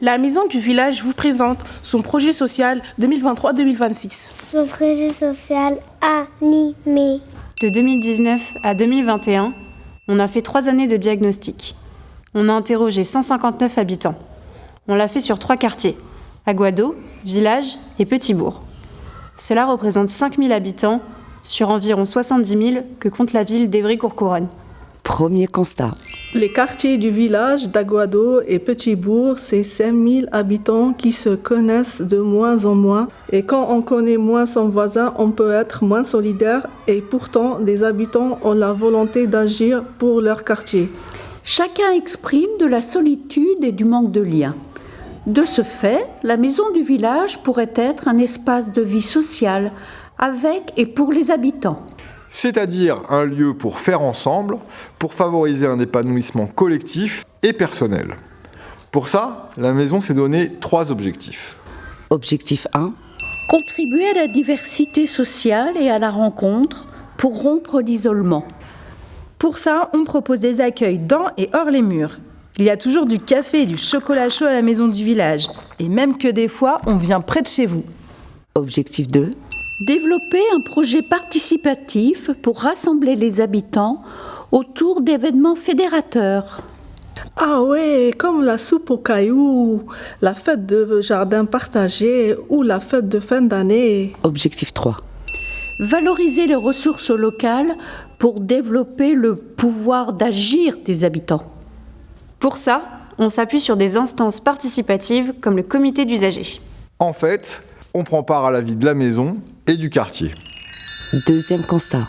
La Maison du Village vous présente son projet social 2023-2026. Son projet social animé. De 2019 à 2021, on a fait 3 années de diagnostic. On a interrogé 159 habitants. On l'a fait sur 3 quartiers, Aguado, Village et Petit-Bourg. Cela représente 5000 habitants sur environ 70 000 que compte la ville d'Évry-Courcouronnes. Premier constat. Les quartiers du village d'Aguado et Petit-Bourg, c'est 5000 habitants qui se connaissent de moins en moins. Et quand on connaît moins son voisin, on peut être moins solidaire. Et pourtant, des habitants ont la volonté d'agir pour leur quartier. Chacun exprime de la solitude et du manque de lien. De ce fait, la maison du village pourrait être un espace de vie sociale avec et pour les habitants. C'est-à-dire un lieu pour faire ensemble, pour favoriser un épanouissement collectif et personnel. Pour ça, la maison s'est donné 3 objectifs. Objectif 1. Contribuer à la diversité sociale et à la rencontre pour rompre l'isolement. Pour ça, on propose des accueils dans et hors les murs. Il y a toujours du café et du chocolat chaud à la maison du village. Et même que des fois, on vient près de chez vous. Objectif 2. Développer un projet participatif pour rassembler les habitants autour d'événements fédérateurs. Ah ouais, comme la soupe aux cailloux, la fête de jardin partagé ou la fête de fin d'année. Objectif 3. Valoriser les ressources locales pour développer le pouvoir d'agir des habitants. Pour ça, on s'appuie sur des instances participatives comme le comité d'usagers. En fait, on prend part à la vie de la maison et du quartier. Deuxième constat.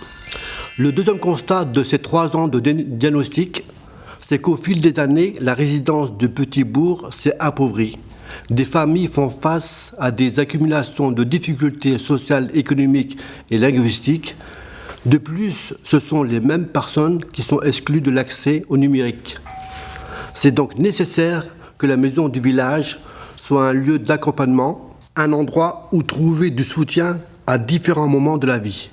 Le deuxième constat de ces 3 ans de diagnostic, c'est qu'au fil des années, la résidence de Petit-Bourg s'est appauvrie. Des familles font face à des accumulations de difficultés sociales, économiques et linguistiques. De plus, ce sont les mêmes personnes qui sont exclues de l'accès au numérique. C'est donc nécessaire que la maison du village soit un lieu d'accompagnement, un endroit où trouver du soutien à différents moments de la vie.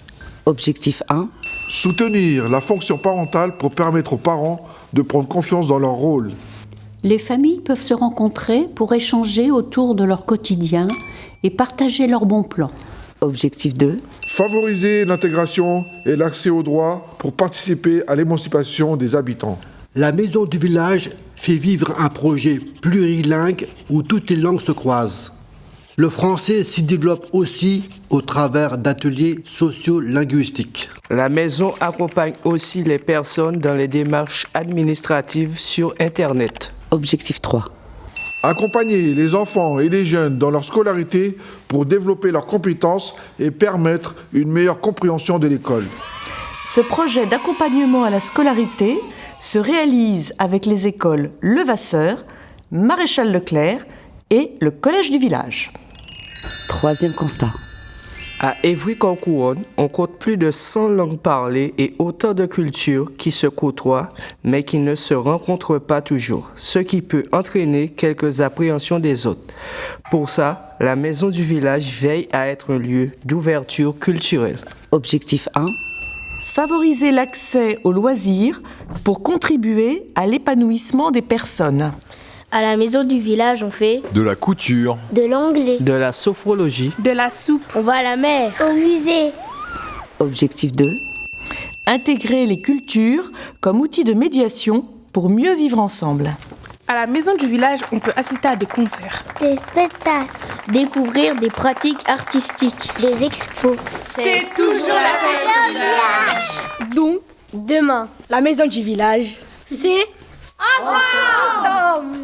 Objectif 1. Soutenir la fonction parentale pour permettre aux parents de prendre confiance dans leur rôle. Les familles peuvent se rencontrer pour échanger autour de leur quotidien et partager leurs bons plans. Objectif 2. Favoriser l'intégration et l'accès aux droits pour participer à l'émancipation des habitants. La maison du village fait vivre un projet plurilingue où toutes les langues se croisent. Le français s'y développe aussi au travers d'ateliers socio-linguistiques. La maison accompagne aussi les personnes dans les démarches administratives sur Internet. Objectif 3. Accompagner les enfants et les jeunes dans leur scolarité pour développer leurs compétences et permettre une meilleure compréhension de l'école. Ce projet d'accompagnement à la scolarité se réalise avec les écoles Levasseur, Maréchal Leclerc et le collège du village. Troisième constat. À Évry-Courcouronnes, on compte plus de 100 langues parlées et autant de cultures qui se côtoient, mais qui ne se rencontrent pas toujours, ce qui peut entraîner quelques appréhensions des autres. Pour ça, la maison du village veille à être un lieu d'ouverture culturelle. Objectif 1. Favoriser l'accès aux loisirs pour contribuer à l'épanouissement des personnes. À la maison du village, on fait De la couture, de l'anglais, De la sophrologie, De la soupe. on va à la mer, au musée. Objectif 2. Intégrer les cultures comme outil de médiation pour mieux vivre ensemble. À la Maison du Village, on peut assister à des concerts. Des spectacles, découvrir des pratiques artistiques, des expos. C'est toujours la fête du village. Donc, demain, la maison du village, C'est ensemble.